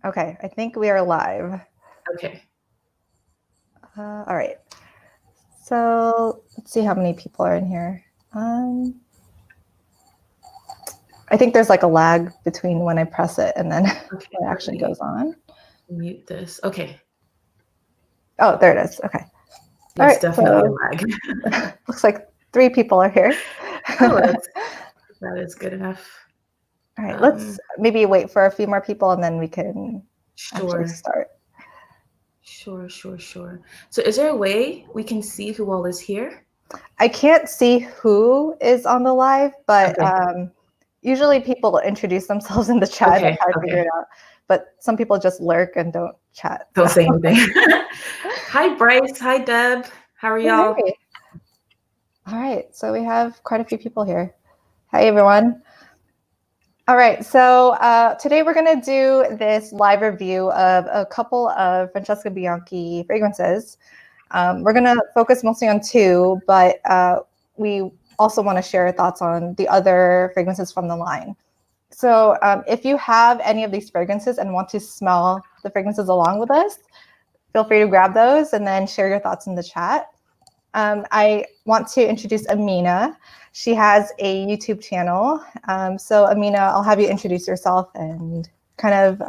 Okay, I think we are live. Okay. All right. So let's see how many people are in here. I think there's like a lag between when I press it and then Okay, when it actually goes on. Mute this. Okay. Oh, there it is. Okay. Yes, all right. definitely So a lag. looks like 3 people are here. Oh, that is good enough. All right. Let's maybe wait for a few more people and then we can actually start. Sure. So is there a way we can see who all is here? I can't see who is on the live, but usually people introduce themselves in the chat. That's how I figure it out. But some people just lurk and don't chat. Don't say anything. Hi, Bryce. Hi, Deb. How are y'all? Hey. All right. So we have quite a few people here. Hi, everyone. All right. So today we're going to do this live review of a couple of Francesca Bianchi fragrances. We're going to focus mostly on 2, but we also want to share thoughts on the other fragrances from the line. So if you have any of these fragrances and want to smell the fragrances along with us, feel free to grab those and then share your thoughts in the chat. I want to introduce Amina. She has a YouTube channel. So Amina, I'll have you introduce yourself and kind of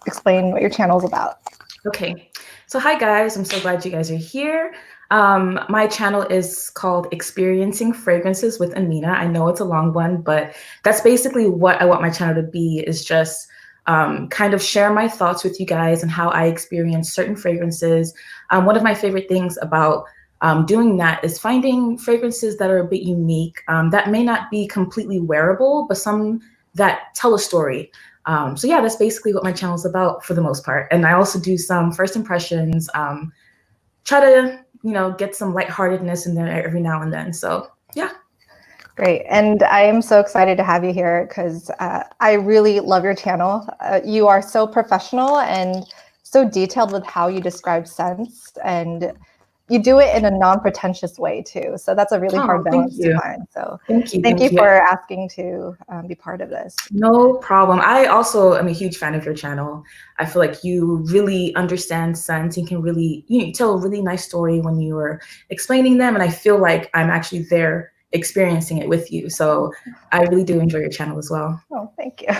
explain what your channel is about. Okay. So hi, guys. I'm so glad you guys are here. My channel is called Experiencing Fragrances with Amina. I know it's a long one, but that's basically what I want my channel to be, is just kind of share my thoughts with you guys and how I experience certain fragrances. One of my favorite things about doing that is finding fragrances that are a bit unique, that may not be completely wearable, but some that tell a story. So yeah, that's basically what my channel is about for the most part. And I also do some first impressions, try to, get some lightheartedness in there every now and then. So yeah. Great. And I am so excited to have you here because I really love your channel. You are so professional and so detailed with how you describe scents, and you do it in a non-pretentious way too. So that's a really hard balance to find. So thank you for asking to be part of this. No problem. I also am a huge fan of your channel. I feel like you really understand scents and can really, you tell a really nice story when you are explaining them. And I feel like I'm actually there experiencing it with you. So I really do enjoy your channel as well. Oh, thank you.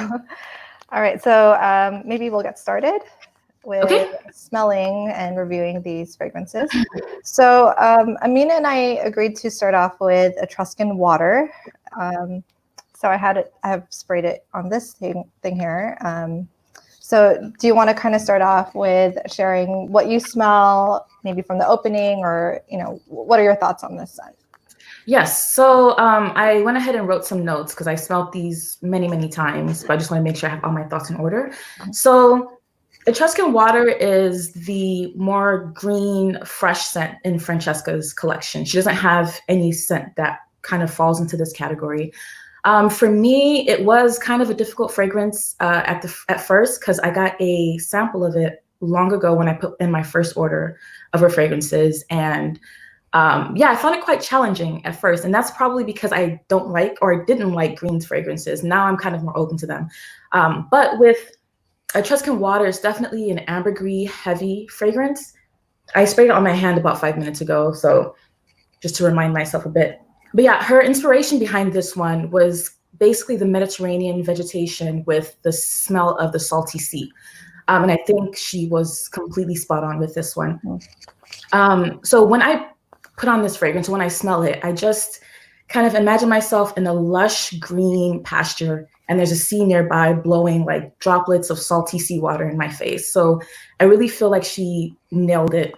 All right. So maybe we'll get started with smelling and reviewing these fragrances. So Amina and I agreed to start off with Etruscan Water. So I have sprayed it on this thing here. So do you want to kind of start off with sharing what you smell, maybe from the opening, or what are your thoughts on this scent? Yes. So I went ahead and wrote some notes because I smelled these many, many times, but I just want to make sure I have all my thoughts in order. So Etruscan Water is the more green, fresh scent in Francesca's collection. She doesn't have any scent that kind of falls into this category. For me, it was kind of a difficult fragrance at first because I got a sample of it long ago when I put in my first order of her fragrances. And I found it quite challenging at first. And that's probably because I don't like or didn't like greens fragrances. Now I'm kind of more open to them. But with Etruscan Water, is definitely an ambergris heavy fragrance. I sprayed it on my hand about 5 minutes ago, so just to remind myself a bit. But yeah, her inspiration behind this one was basically the Mediterranean vegetation with the smell of the salty sea. And I think she was completely spot on with this one. So when I put on this fragrance, when I smell it, I just kind of imagine myself in a lush green pasture, and there's a sea nearby blowing like droplets of salty seawater in my face. So I really feel like she nailed it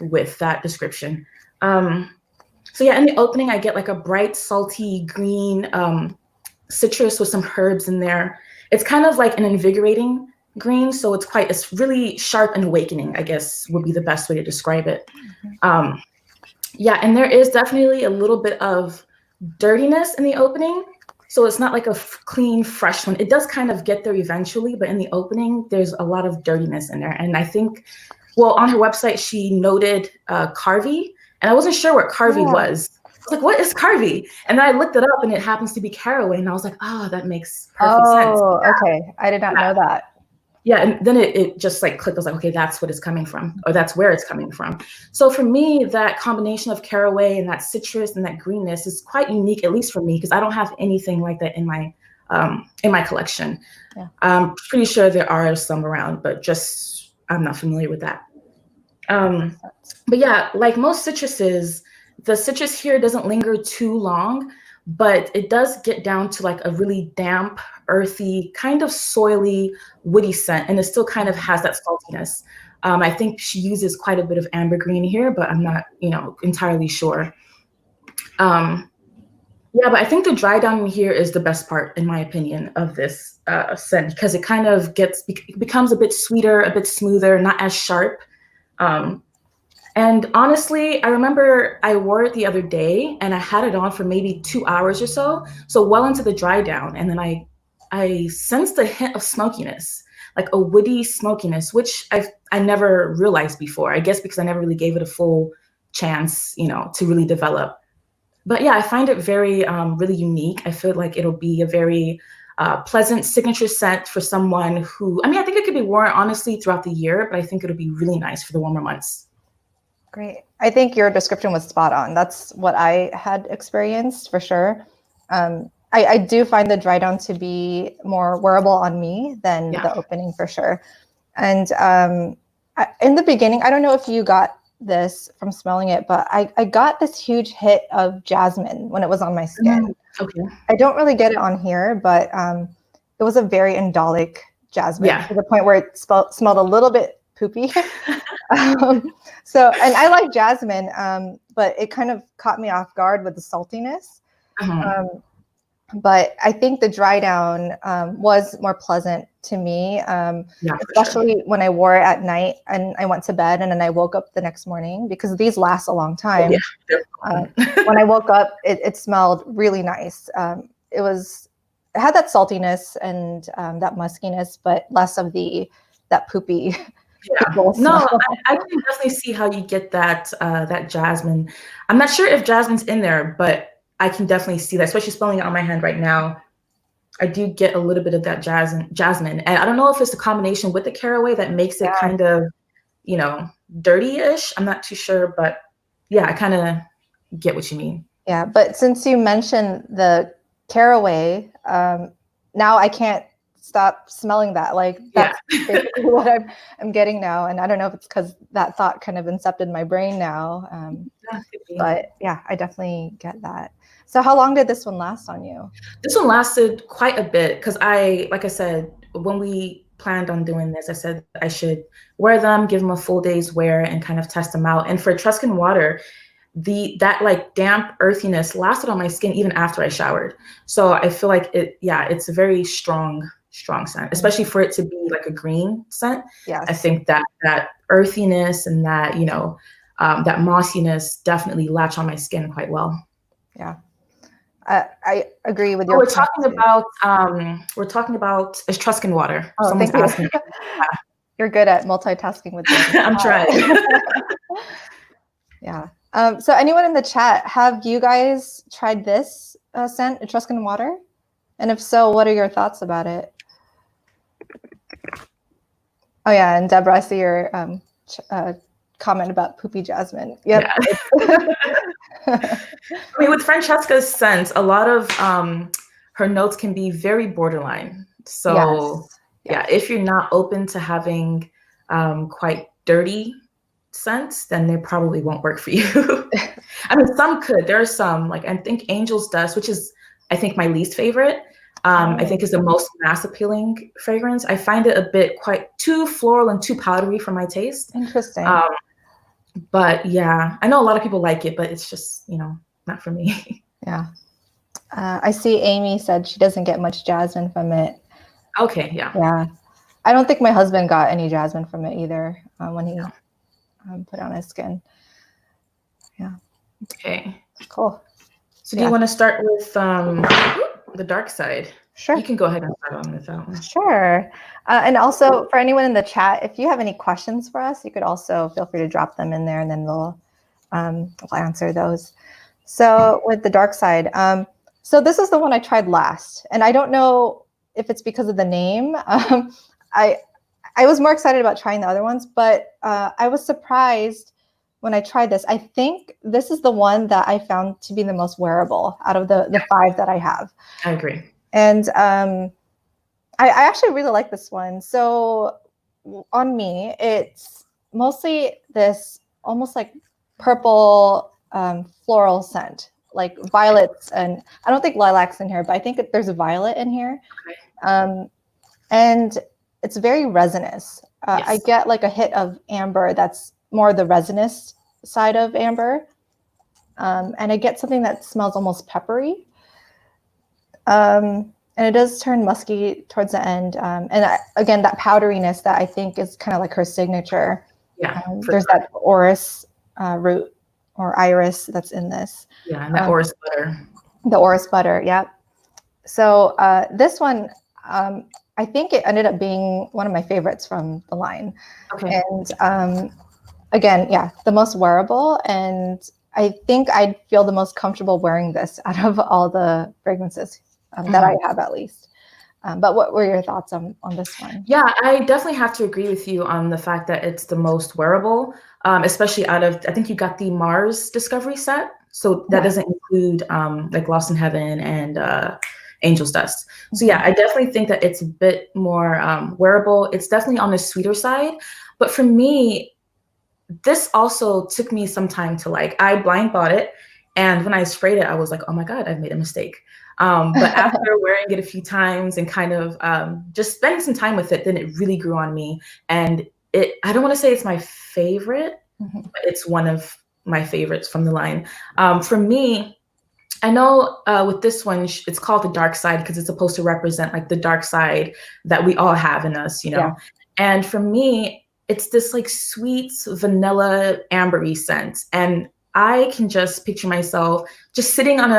with that description. So yeah, in the opening, I get like a bright, salty green citrus with some herbs in there. It's kind of like an invigorating green, so it's really sharp and awakening, I guess would be the best way to describe it. Yeah, and there is definitely a little bit of dirtiness in the opening. So it's not like a clean, fresh one. It does kind of get there eventually, but in the opening, there's a lot of dirtiness in there. And I think, well, on her website, she noted Carvey, and I wasn't sure what Carvey was. I was like, what is Carvey? And then I looked it up, and it happens to be caraway. And I was like, oh, that makes perfect sense. Oh, okay. I did not know that. Yeah, and then it just like clicked. I was like, okay, that's what it's coming from, or that's where it's coming from. So for me, that combination of caraway and that citrus and that greenness is quite unique, at least for me, because I don't have anything like that in my collection. Yeah. I'm pretty sure there are some around, but just I'm not familiar with that. But yeah, like most citruses, the citrus here doesn't linger too long, but it does get down to like a really damp, earthy, kind of soily, woody scent, and it still kind of has that saltiness. I think she uses quite a bit of ambergris here, but I'm not, entirely sure. Yeah, but I think the dry down here is the best part, in my opinion, of this scent, because it kind of becomes a bit sweeter, a bit smoother, not as sharp. And honestly, I remember I wore it the other day and I had it on for maybe 2 hours or so. So well into the dry down. And then I sensed a hint of smokiness, like a woody smokiness, which I never realized before. I guess because I never really gave it a full chance, to really develop. But yeah, I find it very, really unique. I feel like it'll be a very pleasant signature scent for someone who, I think it could be worn honestly throughout the year, but I think it'll be really nice for the warmer months. Great. I think your description was spot on. That's what I had experienced for sure. I do find the dry down to be more wearable on me than the opening for sure. And in the beginning, I don't know if you got this from smelling it, but I got this huge hit of jasmine when it was on my skin. Okay. I don't really get it on here, but it was a very indolic jasmine to the point where it smelled a little bit poopy. And I like jasmine, but it kind of caught me off guard with the saltiness. But I think the dry down was more pleasant to me, especially when I wore it at night and I went to bed and then I woke up the next morning, because these last a long time. When I woke up, it smelled really nice. It had that saltiness and that muskiness, but less of that poopy. No, I can definitely see how you get that that jasmine. I'm not sure if jasmine's in there, but I can definitely see that, especially smelling it on my hand right now. I do get a little bit of that jasmine. And I don't know if it's the combination with the caraway that makes it kind of, dirty-ish. I'm not too sure, but yeah, I kind of get what you mean. Yeah, but since you mentioned the caraway, now I can't stop smelling that. Like that's basically what I'm getting now. And I don't know if it's because that thought kind of incepted my brain now. But yeah, I definitely get that. So how long did this one last on you? This one lasted quite a bit because like I said, when we planned on doing this, I said I should wear them, give them a full day's wear and kind of test them out. And for Etruscan Water, that like damp earthiness lasted on my skin even after I showered. So I feel like it's a very strong scent, especially for it to be like a green scent. I think that earthiness and that, that mossiness definitely latch on my skin quite well. Yeah. I agree with your We're talking about Etruscan Water. Oh, someone's asking. You're good at multitasking with me. I'm trying. Yeah. So anyone in the chat, have you guys tried this scent, Etruscan Water? And if so, what are your thoughts about it? Oh yeah, and Deborah, I see your comment about poopy jasmine. Yep. Yeah. With Francesca's scents, a lot of her notes can be very borderline. So if you're not open to having quite dirty scents, then they probably won't work for you. Some could. There are some, like I think Angel's Dust, which is I think my least favorite. I think is the most mass appealing fragrance. I find it a bit quite too floral and too powdery for my taste. Interesting. But yeah, I know a lot of people like it, but it's just, not for me. Yeah. I see Amy said she doesn't get much jasmine from it. Okay, yeah. Yeah. I don't think my husband got any jasmine from it either when he put it on his skin. Yeah. Okay. Cool. So do you want to start with the dark side? Sure. You can go ahead and start on with that one. Sure. And also for anyone in the chat, if you have any questions for us, you could also feel free to drop them in there and then we'll answer those. So with the dark side, so this is the one I tried last, and I don't know if it's because of the name. I I was more excited about trying the other ones, but I was surprised when I tried this. I think this is the one that I found to be the most wearable out of the 5 that I have. I agree. And I actually really like this one. So on me, it's mostly this almost like purple floral scent, like violets, and I don't think lilac's in here, but I think there's a violet in here. Okay. And it's very resinous. Yes. I get like a hit of amber that's more the resinous side of amber. And I get something that smells almost peppery. And it does turn musky towards the end. Again, that powderiness that I think is kind of like her signature. Yeah. There's sure. that orris root or iris that's in this. Yeah, and that orris butter. The orris butter, yeah. So this one, I think it ended up being one of my favorites from the line. Okay. And again, yeah, the most wearable. And I think I'd feel the most comfortable wearing this out of all the fragrances that I have, at least. But what were your thoughts on this one? Yeah, I definitely have to agree with you on the fact that it's the most wearable, especially out of, I think you got the Mars Discovery set. So that doesn't include like Lost in Heaven and Angel's Dust. So yeah, I definitely think that it's a bit more wearable. It's definitely on the sweeter side. But for me, this also took me some time to like, I blind bought it. And when I sprayed it, I was like, oh my God, I've made a mistake. But after wearing it a few times and kind of just spending some time with it, then it really grew on me. And I don't want to say it's my favorite, but it's one of my favorites from the line. For me, I know with this one, it's called the dark side because it's supposed to represent like the dark side that we all have in us, you know? Yeah. And for me, it's this like sweet vanilla ambery scent. And I can just picture myself just sitting on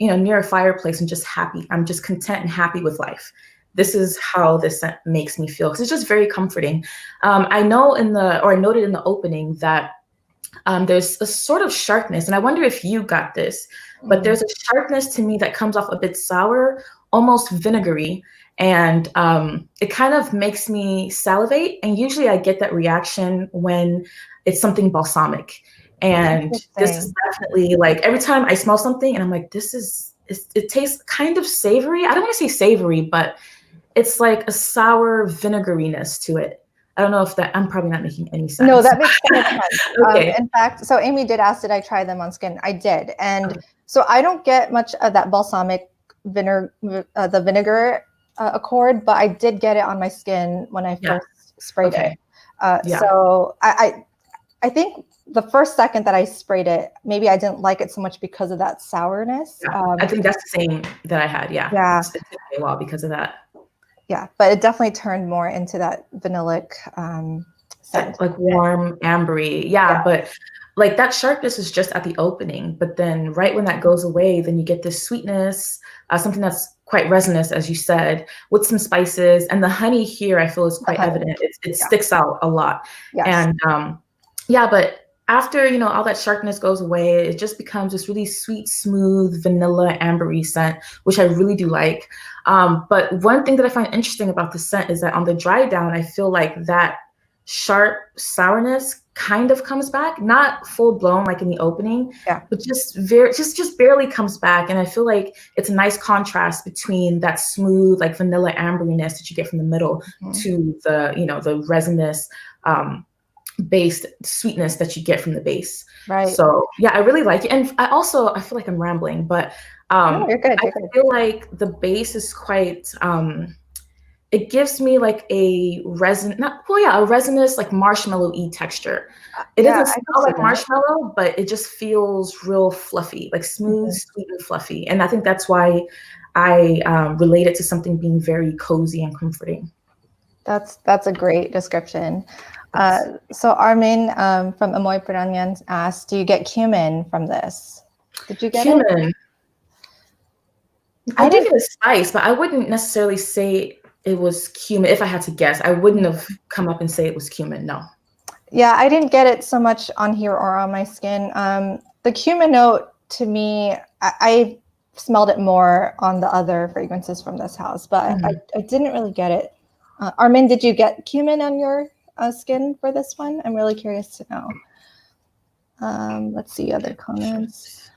near a fireplace and just happy. I'm just content and happy with life. This is how this scent makes me feel. 'Cause it's just very comforting. I noted in the opening that there's a sort of sharpness, and I wonder if you got this, but there's a sharpness to me that comes off a bit sour, almost vinegary. And it kind of makes me salivate. And usually I get that reaction when it's something balsamic. And this is definitely like every time I smell something and I'm like, it tastes kind of savory. I don't want to say savory, but it's like a sour vinegariness to it. I don't know if I'm probably not making any sense. No, that makes so much sense. Okay. In fact, so Amy did ask, did I try them on skin? I did. And so I don't get much of that balsamic the vinegar accord, but I did get it on my skin when I first sprayed it. So I think the first second that I sprayed it, maybe I didn't like it so much because of that sourness. I think that's the same that I had. Yeah. It took me a while because of that. Yeah, but it definitely turned more into that vanillic scent. Like warm, ambery. Yeah, but like that sharpness is just at the opening. But then right when that goes away, then you get this sweetness, something that's quite resinous, as you said, with some spices. And the honey here, I feel is quite evident. It sticks out a lot. Yes. And but after, all that sharpness goes away, it just becomes this really sweet, smooth, vanilla, ambery scent, which I really do like. But one thing that I find interesting about the scent is that on the dry down, I feel like that sharp sourness kind of comes back, not full blown like in the opening, but just barely comes back. And I feel like it's a nice contrast between that smooth, like vanilla amberiness that you get from the middle to the, the resinous, based sweetness that you get from the base. Right. So yeah, I really like it. And I feel like I'm rambling, but no, you're good. I feel like the base is quite it gives me like a resinous, like marshmallow-y texture. It doesn't smell like marshmallow, but it just feels real fluffy, like smooth, sweet, and fluffy. And I think that's why I relate it to something being very cozy and comforting. That's a great description. So Armin from Amoy Piranyan asked, do you get cumin from this? Did you get cumin? I did get a spice, but I wouldn't necessarily say it was cumin. If I had to guess, I wouldn't have come up and say it was cumin. No. Yeah, I didn't get it so much on here or on my skin. The cumin note to me, I smelled it more on the other fragrances from this house, but I didn't really get it Armin, did you get cumin on your skin for this one? I'm really curious to know. Let's see other comments.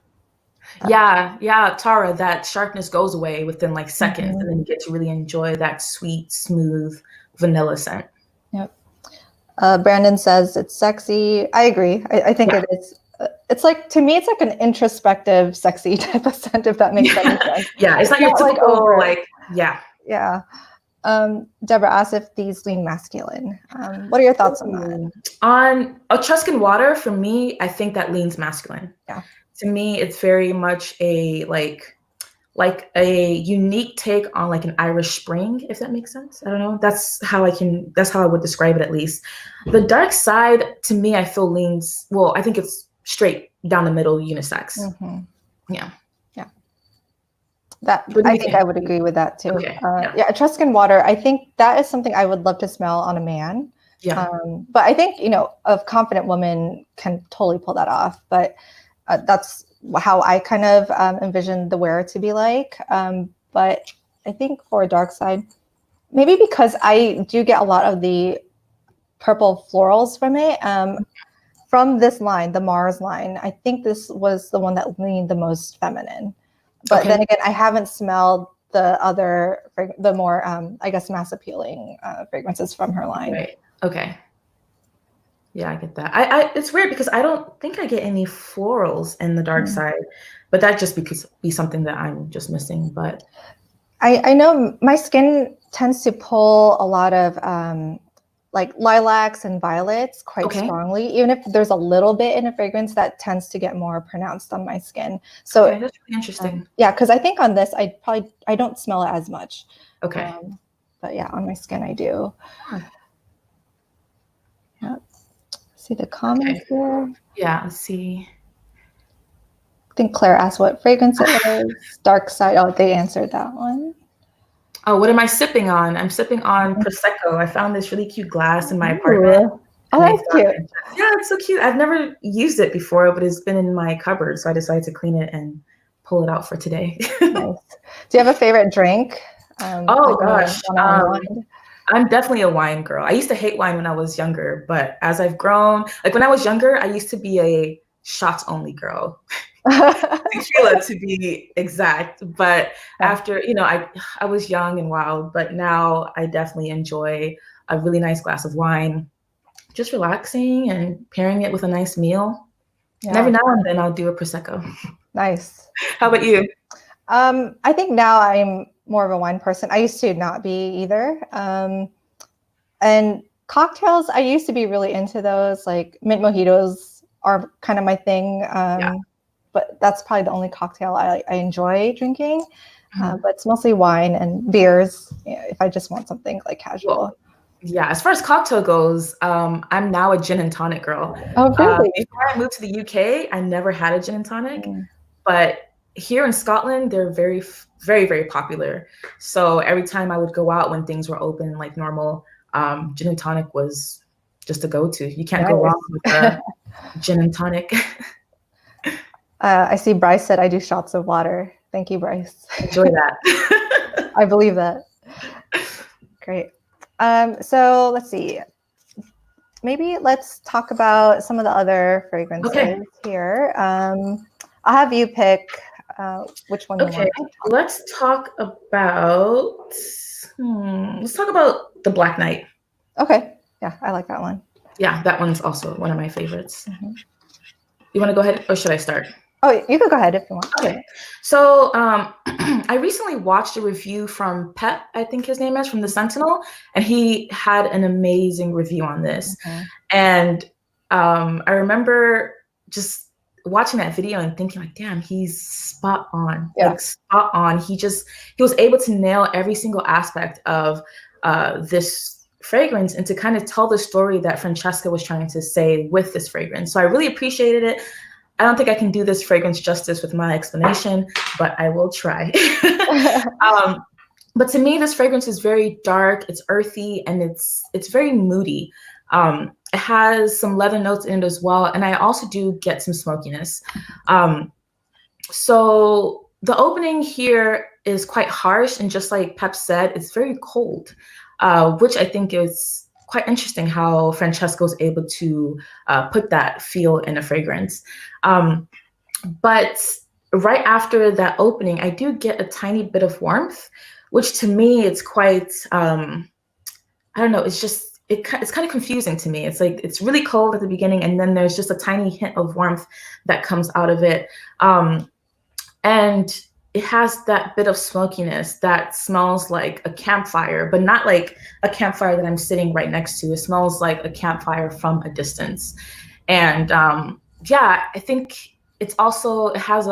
Yeah, Tara, that sharpness goes away within like seconds, and then you get to really enjoy that sweet, smooth vanilla scent. Yep. Brandon says it's sexy. I agree. I think it is. It's like, to me, it's like an introspective, sexy type of scent, if that makes any sense. Yeah, it's not your typical, yeah. Yeah. Deborah asks if these lean masculine. What are your thoughts on that? On Etruscan Water, for me, I think that leans masculine. Yeah. To me, it's very much a like a unique take on like an Irish Spring, if that makes sense. I don't know. That's how I would describe it, at least. The dark side, to me, I feel leans, well, I think it's straight down the middle, unisex. Yeah. I think I would agree with that too. Okay. Yeah, Etruscan Water, I think that is something I would love to smell on a man. Yeah. But I think, a confident woman can totally pull that off. But that's how I kind of envision the wearer to be like. But I think for a dark side, maybe because I do get a lot of the purple florals from it. From this line, the Mars line, I think this was the one that leaned the most feminine. But then again, I haven't smelled the more, I guess, mass appealing fragrances from her line. Right. Okay. Yeah, I get that. It's weird because I don't think I get any florals in the dark side, but that just be something that I'm just missing. But I know my skin tends to pull a lot of like lilacs and violets quite strongly. Even if there's a little bit in a fragrance, that tends to get more pronounced on my skin. So that's really interesting. Yeah, because I think on this, I don't smell it as much. Okay. But yeah, on my skin I do. Yeah. See the comments here. Yeah, let's see. I think Claire asked what fragrance it was. Dark side. Oh, they answered that one. Oh, what am I sipping on? I'm sipping on Prosecco. I found this really cute glass in my apartment. Oh, that's cute. Yeah, it's so cute. I've never used it before, but it's been in my cupboard, so I decided to clean it and pull it out for today. Nice. Do you have a favorite drink? Gosh. I'm definitely a wine girl. I used to hate wine when I was younger, but as I've grown, like when I was younger, I used to be a shots only girl. Tequila to be exact. But after, I was young and wild, but now I definitely enjoy a really nice glass of wine, just relaxing and pairing it with a nice meal. Yeah. And every now and then I'll do a Prosecco. Nice. How about you? I think now I'm more of a wine person. I used to not be either. And cocktails, I used to be really into those, like mint mojitos are kind of my thing. But that's probably the only cocktail I enjoy drinking. But it's mostly wine and beers if I just want something like casual. Well, yeah, as far as cocktail goes, I'm now a gin and tonic girl. Oh, really? Before I moved to the UK, I never had a gin and tonic. But here in Scotland, they're very, very, very popular. So every time I would go out when things were open like normal, gin and tonic was just a go-to. You can't go wrong with a gin and tonic. I see Bryce said I do shots of water. Thank you, Bryce. Enjoy that. I believe that. Great. So let's see. Maybe let's talk about some of the other fragrances here. I'll have you pick which one you want. Let's talk about the Black Knight. Okay. Yeah, I like that one. Yeah, that one's also one of my favorites. You want to go ahead, or should I start? Oh, you can go ahead if you want. Okay. So I recently watched a review from Pep, I think his name is, from the Sentinel, and he had an amazing review on this. And I remember just watching that video and thinking like, damn, he's spot on. Like spot on. He was able to nail every single aspect of this fragrance and to kind of tell the story that Francesca was trying to say with this fragrance. So I really appreciated it. I don't think I can do this fragrance justice with my explanation, but I will try. But to me, this fragrance is very dark, it's earthy, and it's very moody. It has some leather notes in it as well, and I also do get some smokiness. So the opening here is quite harsh, and just like Pep said, it's very cold. which I think is quite interesting how Francesca was able to put that feel in a fragrance. But right after that opening, I do get a tiny bit of warmth, which to me, it's quite, I don't know, it's kind of confusing to me. It's like, it's really cold at the beginning, and then there's just a tiny hint of warmth that comes out of it. And it has that bit of smokiness that smells like a campfire, but not like a campfire that I'm sitting right next to. It smells like a campfire from a distance. And yeah, I think it has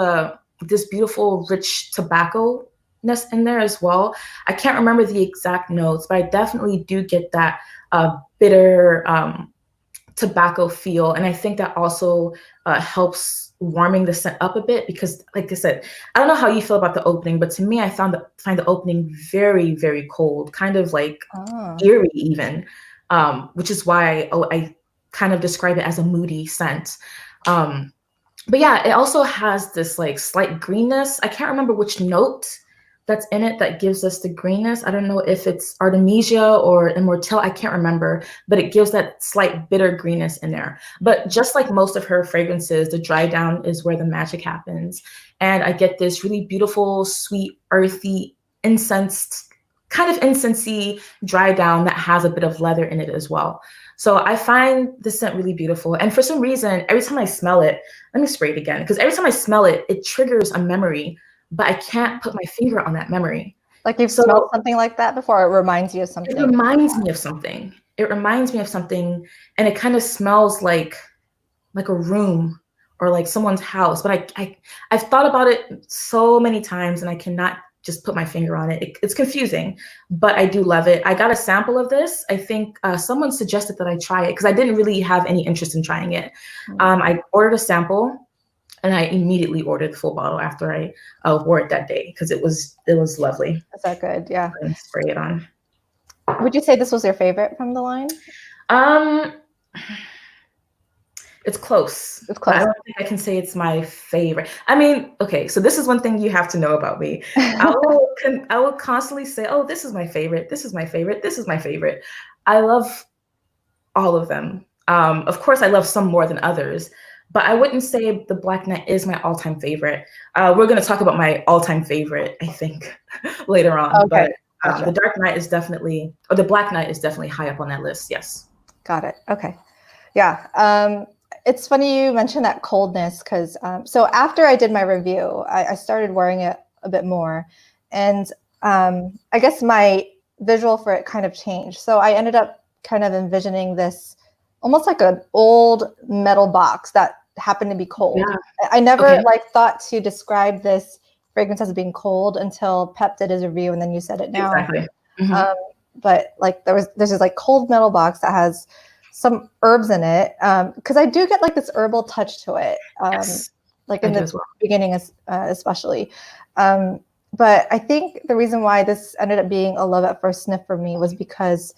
this beautiful, rich tobacco-ness in there as well. I can't remember the exact notes, but I definitely do get that bitter tobacco feel. And I think that also helps warming the scent up a bit, because like I said, I don't know how you feel about the opening, but to me, I find the opening very, very cold, kind of like eerie even, which is why I kind of describe it as a moody scent. But yeah, it also has this like slight greenness. I can't remember which note that's in it that gives us the greenness. I don't know if it's Artemisia or Immortelle, I can't remember, but it gives that slight bitter greenness in there. But just like most of her fragrances, the dry down is where the magic happens. And I get this really beautiful, sweet, earthy, incensed, kind of incensey dry down that has a bit of leather in it as well. So I find the scent really beautiful. And for some reason, every time I smell it, let me spray it again, because every time I smell it, it triggers a memory, but I can't put my finger on that memory. Like you've smelled something like that before? It reminds you of something? It reminds me of something. It reminds me of something, and it kind of smells like a room or like someone's house. But I've thought about it so many times, and I cannot just put my finger on it. It's confusing, but I do love it. I got a sample of this. I think someone suggested that I try it because I didn't really have any interest in trying it. I ordered a sample, and I immediately ordered the full bottle after I wore it that day because it was lovely. Is that good? Yeah. And spray it on. Would you say this was your favorite from the line? It's close. It's close. I don't think I can say it's my favorite. I mean, okay, so this is one thing you have to know about me. I will constantly say, oh, this is my favorite. This is my favorite. This is my favorite. I love all of them. Of course, I love some more than others, but I wouldn't say the Black Knight is my all-time favorite. We're going to talk about my all-time favorite, I think, later on. Okay. But gotcha. The Dark Knight is definitely, or the Black Knight is definitely high up on that list. Yes. Got it. Okay. Yeah. It's funny you mentioned that coldness because so after I did my review, I started wearing it a bit more, and I guess my visual for it kind of changed. So I ended up kind of envisioning this almost like an old metal box that happened to be cold. Yeah. I never thought to describe this fragrance as being cold until Pep did his review, and then you said it now. Exactly. Mm-hmm. But like there's this like cold metal box that has some herbs in it, because I do get like this herbal touch to it, yes, like in the beginning especially. But I think the reason why this ended up being a love at first sniff for me was because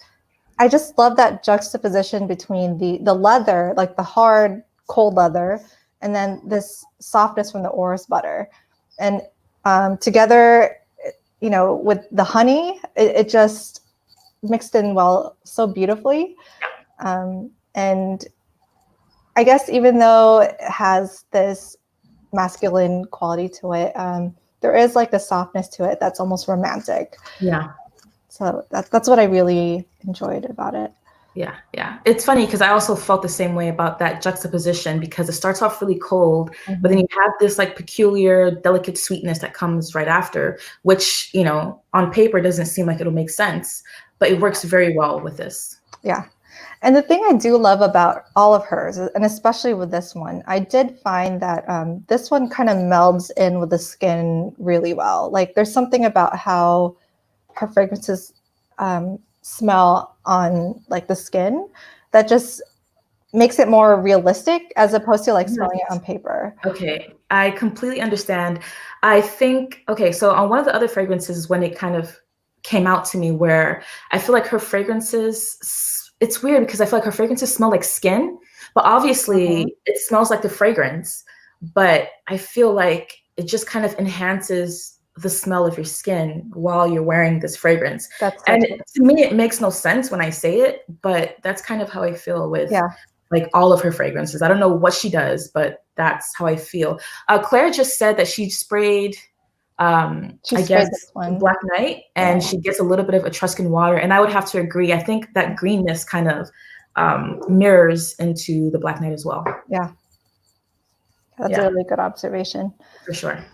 I just love that juxtaposition between the leather, like the hard, cold leather, and then this softness from the orris butter. And together, you know, with the honey, it just mixed in well so beautifully. And I guess even though it has this masculine quality to it, there is like the softness to it that's almost romantic. Yeah. So that's what I really enjoyed about it. Yeah, yeah. It's funny because I also felt the same way about that juxtaposition, because it starts off really cold, mm-hmm. but then you have this like peculiar, delicate sweetness that comes right after, which, you know, on paper doesn't seem like it'll make sense, but it works very well with this. Yeah. And the thing I do love about all of hers, and especially with this one, I did find that this one kind of melds in with the skin really well. Like there's something about how her fragrances smell on like the skin that just makes it more realistic as opposed to like smelling it on paper. Okay, I completely understand. I think, okay, so on one of the other fragrances is when it kind of came out to me where I feel like her fragrances, it's weird because I feel like her fragrances smell like skin, but obviously it smells like the fragrance, but I feel like it just kind of enhances the smell of your skin while you're wearing this fragrance. That's and so to me, it makes no sense when I say it, but that's kind of how I feel with like all of her fragrances. I don't know what she does, but that's how I feel. Claire just said that she sprayed, I guess, this one. Black Knight, and she gets a little bit of Etruscan Water. And I would have to agree. I think that greenness kind of mirrors into the Black Knight as well. Yeah. That's a really good observation. For sure.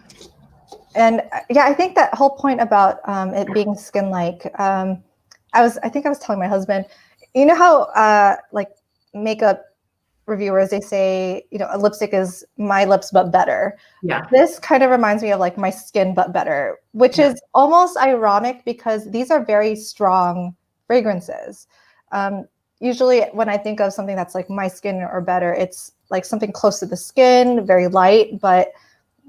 And yeah, I think that whole point about it being skin-like, I think I was telling my husband, you know how like makeup reviewers, they say, you know, a lipstick is my lips but better. Yeah. This kind of reminds me of like my skin but better, which is almost ironic because these are very strong fragrances. Usually when I think of something that's like my skin or better, it's like something close to the skin, very light, but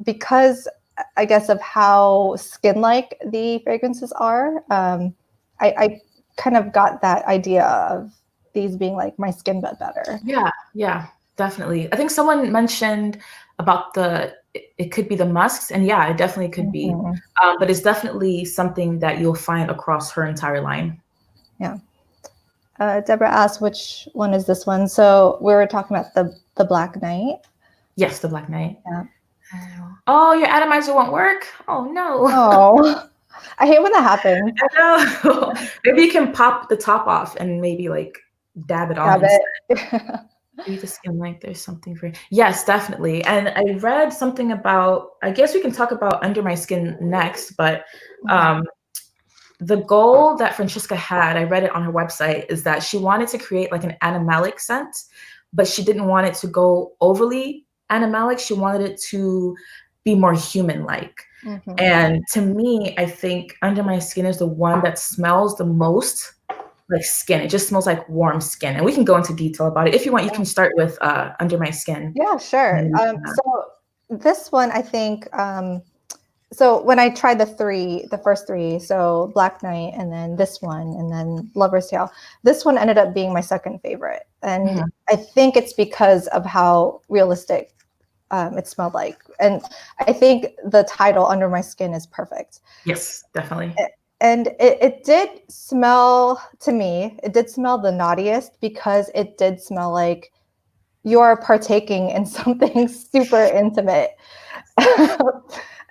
because I guess of how skin-like the fragrances are, I kind of got that idea of these being like my skin but better. Yeah, definitely. I think someone mentioned about it could be the musks, and yeah, it definitely could be. But it's definitely something that you'll find across her entire line. Yeah. Deborah asked, which one is this one? So we were talking about the Black Knight. Yes, the Black Knight. Yeah. Oh, your atomizer won't work? Oh no. Oh, I hate when that happens. I know. Maybe you can pop the top off and maybe like dab it on instead. Maybe the skin like there's something for yes, definitely. And I read something about, I guess we can talk about Under My Skin next, but the goal that Francesca had, I read it on her website, is that she wanted to create like an animalic scent, but she didn't want it to go overly animalic. She wanted it to be more human-like. And to me, I think Under My Skin is the one that smells the most like skin. It just smells like warm skin. And we can go into detail about it. If you want, you can start with Under My Skin. Yeah, sure. So this one, I think, so when I tried the first three, so Black Knight and then this one and then Lover's Tale, this one ended up being my second favorite. And I think it's because of how realistic it smelled like. And I think the title Under My Skin is perfect. Yes, definitely. And it did smell, to me, it did smell the naughtiest because it did smell like you're partaking in something super intimate.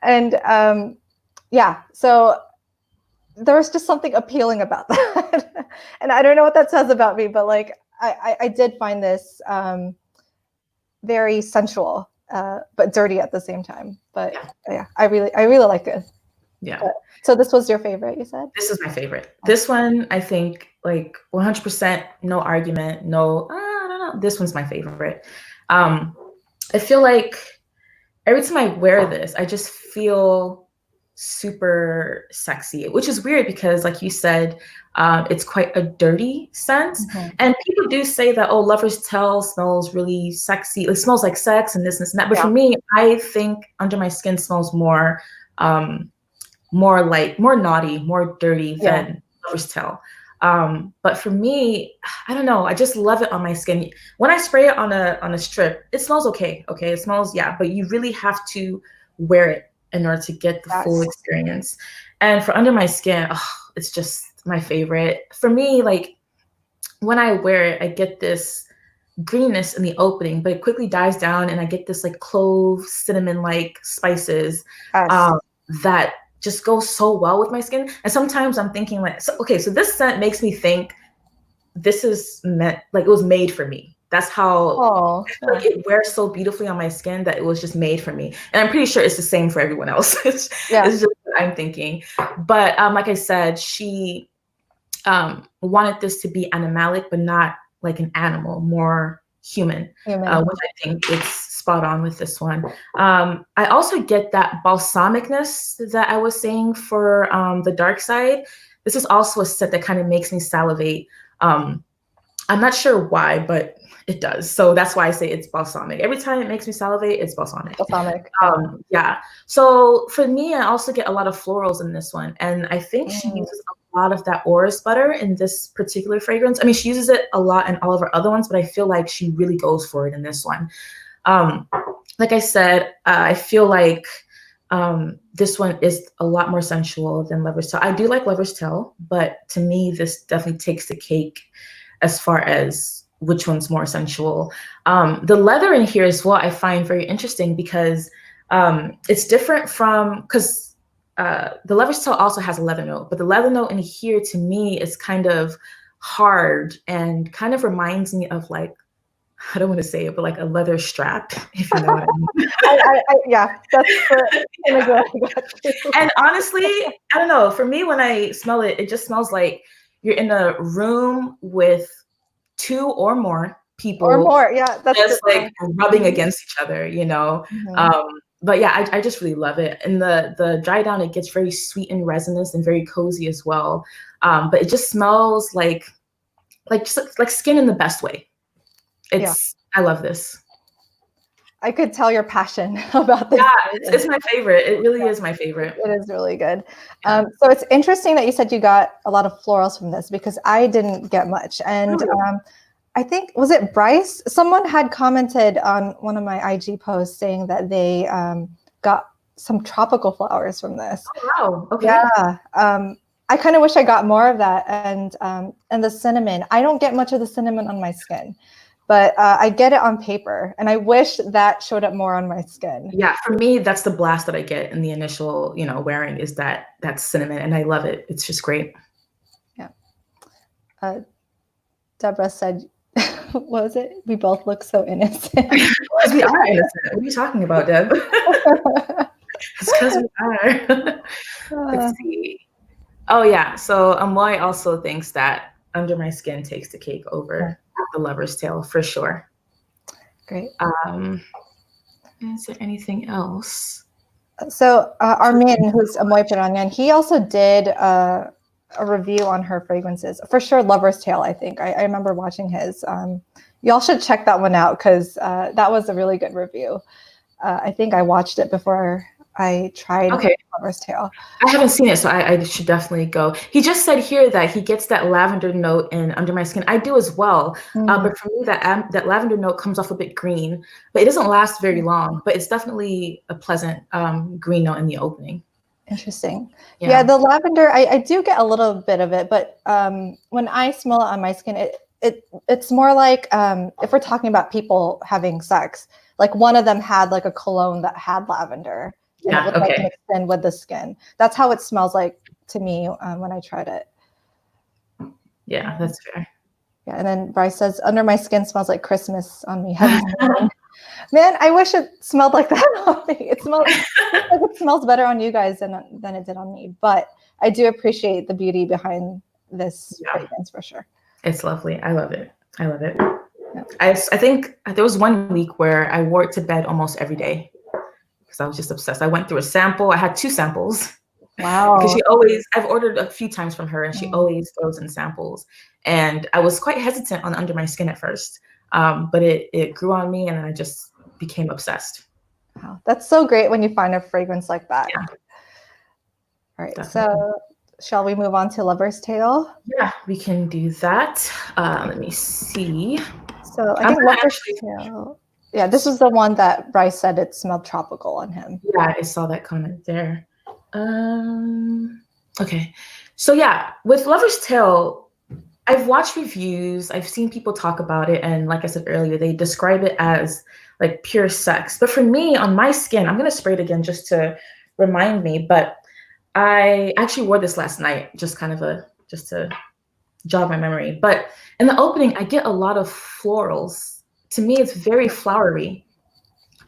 And yeah, so there was just something appealing about that. And I don't know what that says about me, but like I did find this very sensual, but dirty at the same time. But yeah, I really like it. Yeah. So this was your favorite, you said? This is my favorite. This one, I think, like 100%, no argument, no, I don't know. This one's my favorite. I feel like every time I wear this, I just feel super sexy, which is weird because, like you said, it's quite a dirty scent. And people do say that, oh, Lover's Tale smells really sexy. It smells like sex and this and that. But for me, I think Under My Skin smells more naughty, more dirty than Lover's Tale. But for me, I don't know. I just love it on my skin. When I spray it on a strip, it smells okay. Okay, it smells, but you really have to wear it in order to get the full experience. And for Under My Skin, it's just my favorite. For me, like when I wear it, I get this greenness in the opening, but it quickly dies down, and I get this like clove, cinnamon-like spices that just goes so well with my skin. And sometimes I'm thinking like, so this scent makes me think this is meant, like it was made for me. That's how like it wears so beautifully on my skin that it was just made for me. And I'm pretty sure it's the same for everyone else. It's just what I'm thinking. But like I said, she wanted this to be animalic, but not like an animal, more human. Which I think it's spot on with this one. I also get that balsamicness that I was saying for the Dark Side. This is also a scent that kind of makes me salivate. I'm not sure why, but it does. So that's why I say it's balsamic. Every time it makes me salivate, it's balsamic. Yeah. So for me, I also get a lot of florals in this one. And I think she uses a lot of that orris butter in this particular fragrance. I mean, she uses it a lot in all of her other ones, but I feel like she really goes for it in this one. Like I said, I feel like This one is a lot more sensual than Lover's Tale. I do like Lover's Tale, but to me, this definitely takes the cake as far as which one's more sensual. The leather in here as well, I find very interesting because it's different from, because the Lover's Tale also has a leather note, but the leather note in here to me is kind of hard and kind of reminds me of like, I don't want to say it, but like a leather strap, if you know what I mean. Yeah, that's And honestly, I don't know. For me, when I smell it, it just smells like you're in a room with 2 or more people, or more. Yeah, that's just true. like rubbing against each other, you know. But yeah, I just really love it. And the dry down, it gets very sweet and resinous and very cozy as well. But it just smells like just like skin in the best way. I love this. I could tell your passion about this. Yeah, it's my favorite. It really is my favorite. It is really good. So it's interesting that you said you got a lot of florals from this because I didn't get much. And I think, was it Bryce? Someone had commented on one of my IG posts saying that they got some tropical flowers from this. Oh, wow. Okay. Yeah. I kind of wish I got more of that. And the cinnamon, I don't get much of the cinnamon on my skin, but I get it on paper, and I wish that showed up more on my skin. Yeah, for me, that's the blast that I get in the initial, wearing is that cinnamon, and I love it. It's just great. Yeah. Deborah said, what was it? We both look so innocent. Because we are innocent. What are you talking about, Deb? It's because we are. Let's see. Oh, yeah. So Amoy also thinks that Under My Skin takes the cake over the Lover's Tale for sure. Great. Is there anything else? So Armin, who's Amoy Piranyan, he also did a review on her fragrances. For sure, Lover's Tale, I think. I remember watching his. Y'all should check that one out because that was a really good review. I think I watched it before I tried Lover's Tale. I haven't seen it, so I should definitely go. He just said here that he gets that lavender note in Under My Skin. I do as well, but for me, that lavender note comes off a bit green, but it doesn't last very long. But it's definitely a pleasant green note in the opening. Interesting. Yeah, the lavender, I do get a little bit of it, but when I smell it on my skin, it's more like if we're talking about people having sex, like one of them had like a cologne that had lavender. And it would like mix in with the skin. That's how it smells like to me when I tried it. Yeah, that's fair. Yeah, and then Bryce says, Under My Skin smells like Christmas on me. Man, I wish it smelled like that on me. It smells better on you guys than it did on me. But I do appreciate the beauty behind this fragrance for sure. It's lovely. I love it. I love it. Yeah. I think there was one week where I wore it to bed almost every day. I was just obsessed. I went through a sample. I had 2 samples. Wow. Because I've ordered a few times from her and she always throws in samples. And I was quite hesitant on Under My Skin at first, but it grew on me and then I just became obsessed. Wow. That's so great when you find a fragrance like that. Yeah. All right. Definitely. So shall we move on to Lover's Tale? Yeah, we can do that. Let me see. So I think Lover's Tale. Yeah, this was the one that Bryce said it smelled tropical on him. Yeah, I saw that comment there. Okay. So yeah, with Lover's Tale, I've watched reviews, I've seen people talk about it, and like I said earlier, they describe it as like pure sex. But for me, on my skin, I'm gonna spray it again just to remind me, but I actually wore this last night, just to jog my memory. But in the opening, I get a lot of florals. To me, it's very flowery.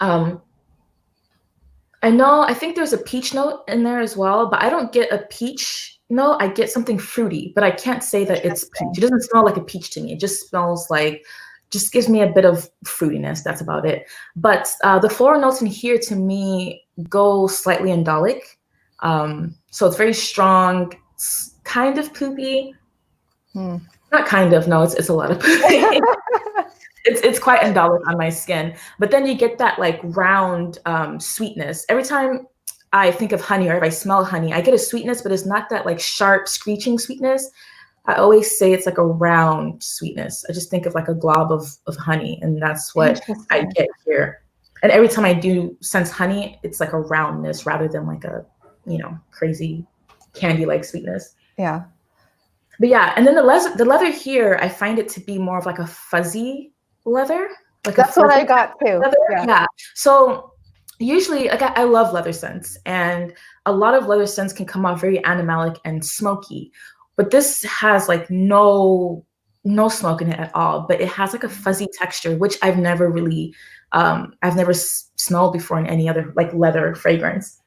I think there's a peach note in there as well, but I don't get a peach note. I get something fruity, but I can't say that it's peach. It doesn't smell like a peach to me. It just smells like, just gives me a bit of fruitiness. That's about it. But the floral notes in here to me go slightly indolic. So it's very strong, kind of poopy. Not kind of, no, it's a lot of poopy. It's quite indolic on my skin, but then you get that like round sweetness. Every time I think of honey or if I smell honey, I get a sweetness, but it's not that like sharp screeching sweetness. I always say it's like a round sweetness. I just think of like a glob of honey, and that's what I get here. And every time I do sense honey, it's like a roundness rather than like a, crazy candy-like sweetness. Yeah. But yeah, and then the leather here, I find it to be more of like a fuzzy leather. Like That's what I got too. leather. Yeah. So usually, like I love leather scents, and a lot of leather scents can come off very animalic and smoky, but this has like no smoke in it at all. But it has like a fuzzy texture, which I've never really, smelled before in any other like leather fragrance.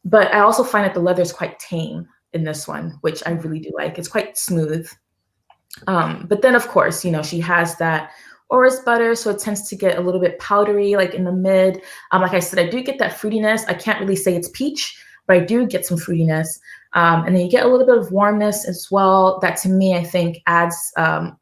But I also find that the leather is quite tame in this one, which I really do like. It's quite smooth. But then, of course, she has that orris butter, so it tends to get a little bit powdery, like in the mid. Like I said, I do get that fruitiness. I can't really say it's peach, but I do get some fruitiness. And then you get a little bit of warmness as well. That to me, I think adds to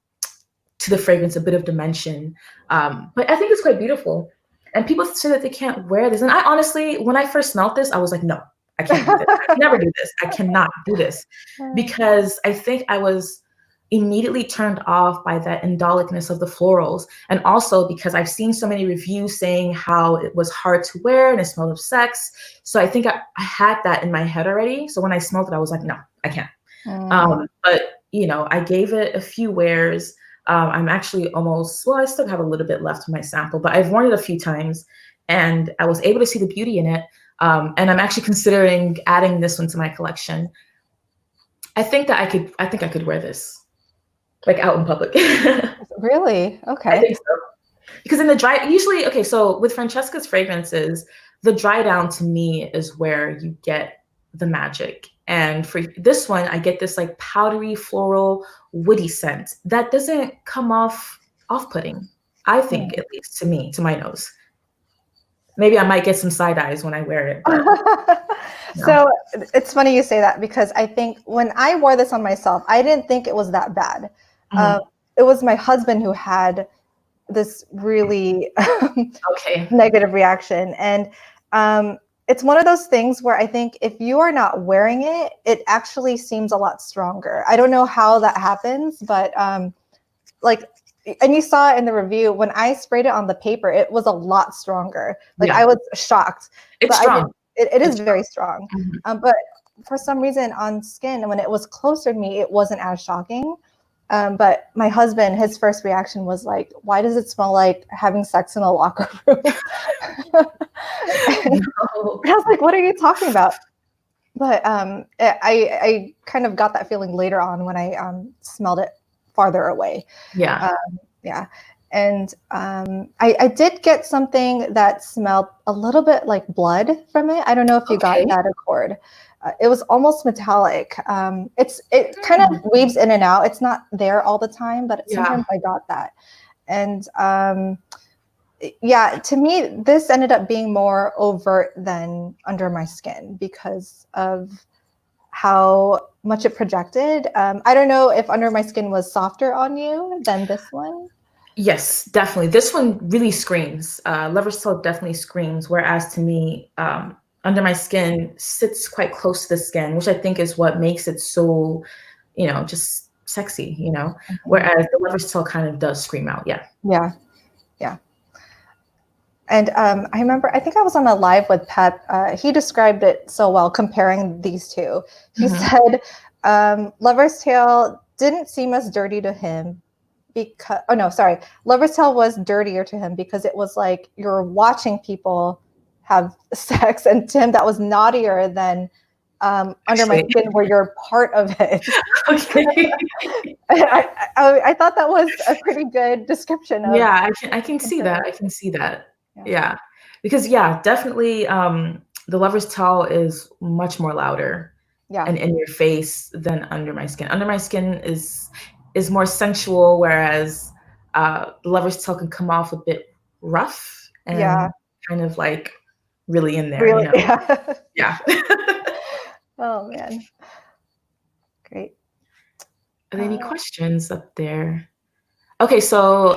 the fragrance a bit of dimension. But I think it's quite beautiful. And people say that they can't wear this. And I honestly, when I first smelled this, I was like, no, I can't do this. I can never do this. I cannot do this. Because I think I was immediately turned off by that indolicness of the florals. And also because I've seen so many reviews saying how it was hard to wear and it smelled of sex. So I think I had that in my head already. So when I smelled it, I was like, no, I can't. But, I gave it a few wears. I'm actually I still have a little bit left of my sample, but I've worn it a few times and I was able to see the beauty in it. And I'm actually considering adding this one to my collection. I think I could wear this like out in public. Really? Okay. I think so. Because in the dry, usually, okay, so with Francesca's fragrances, the dry down to me is where you get the magic. And for this one, I get this like powdery, floral, woody scent that doesn't come off-putting, I think, at least to me, to my nose. Maybe I might get some side eyes when I wear it. But, no. So it's funny you say that, because I think when I wore this on myself, I didn't think it was that bad. It was my husband who had this really negative reaction. And it's one of those things where I think if you are not wearing it, it actually seems a lot stronger. I don't know how that happens, but and you saw it in the review, when I sprayed it on the paper, it was a lot stronger. I was shocked. It's strong. It is very strong. But for some reason on skin, when it was closer to me, it wasn't as shocking. But my husband, his first reaction was like, why does it smell like having sex in a locker room? I was like, what are you talking about? But I kind of got that feeling later on when I smelled it farther away. Yeah. And I did get something that smelled a little bit like blood from it. I don't know if you got that accord. It was almost metallic. It kind of weaves in and out. It's not there all the time, but sometimes I got that. And to me, this ended up being more overt than Under My Skin because of how much it projected. I don't know if Under My Skin was softer on you than this one. Yes, definitely. This one really screams. Lover's Tale definitely screams, whereas to me, Under My Skin sits quite close to the skin, which I think is what makes it so, just sexy, whereas the Lover's Tale kind of does scream out. Yeah. And I remember, I think I was on a live with Pep. He described it so well, comparing these two. He said, Lover's Tale didn't seem as dirty to him Lover's Tale was dirtier to him because it was like you're watching people have sex, and to him that was naughtier than Under My Skin, where you're part of it. I thought that was a pretty good description of I can see that. I can see that. Yeah. Because definitely the Lover's Tale is much more louder and in your face than Under My Skin. Under My Skin is more sensual, whereas the Lover's Tale can come off a bit rough and kind of like really in there. Really? Yeah. Oh man. Great. Are there any questions up there? Okay, so